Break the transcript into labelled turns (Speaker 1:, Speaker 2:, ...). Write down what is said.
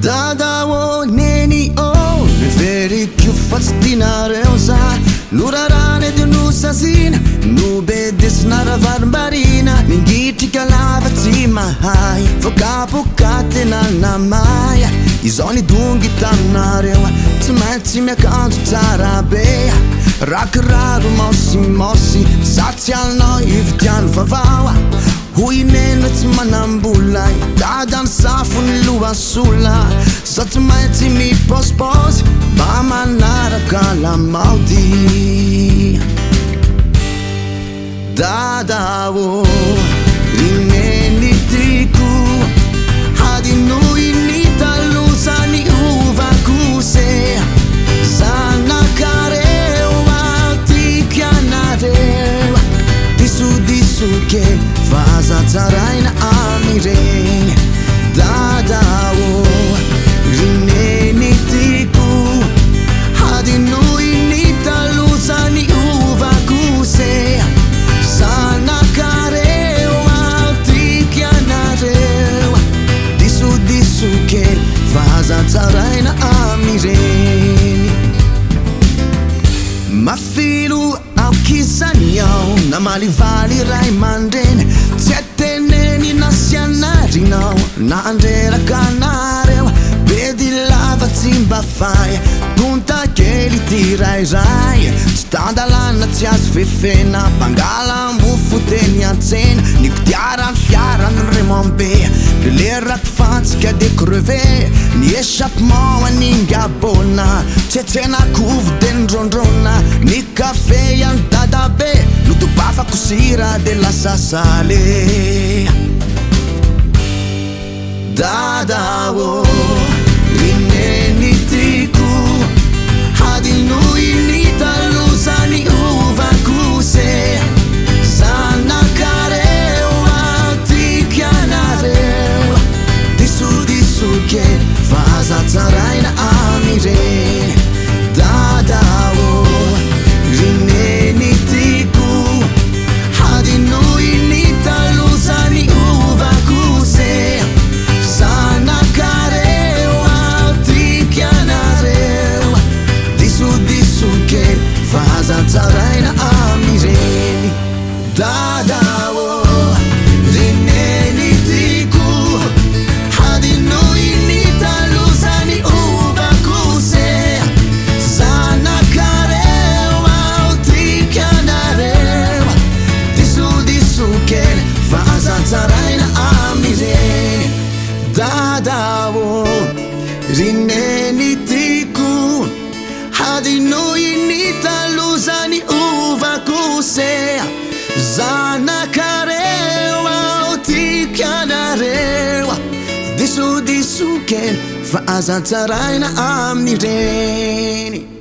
Speaker 1: Dada o neny o neveriko fa tsy tianareo za lorarana edy no sazina no be desina ravarim-barina mingitrika lava tsy mahay vokapoka tena namay izao nidongy taminareo tsy maintsy miakanjo tsara be rakiraro mausimausi za tsy alinao ividiano vavao hoy nena tsy manambola dada ny safony lohasola za tsy maintsy miposiposy mba manaraka lamaody dada o rineny tiako hadinoy ny talosany ovako se zanakareo atikanareo diso vazatsaraina amireny dada o rineny tiako hadinoy ny talosany ovako se zanakareo atikanareo disodisokely vazatsaraina amireny mafilo aokisany ao na malivaly ray mandreny tsy ateneny nasianarinao na andrerakanareo bedy lava tsy mba fay tonta kely ty rairay tsy tandalana tsy azo fefena bangala mofo teny antsena nikodiarany fiarany remombe leraky fantsika de creve ny échappement aningabona tsetsenakovo de nrondrona ny kafe any dadabe no tobafako sira de lasasale dada o rineny tiako hadinoy ny talosany ovako se zanakareo atikanareo disodisokely vazatsaraina amireny dada o rineny tiako hadinoy ny talosany ovako se zanakareo atikanareo disodisokely vazatsaraina amireny dada o rineny tiako hadinoy ny talosany ovako se zanakareo atikanareo disodisokely vazatsaraina amireny dada o rineny tiako hadinoy ny talosany ovako se zanakareo atikanareo disodisokely vazatsaraina amireny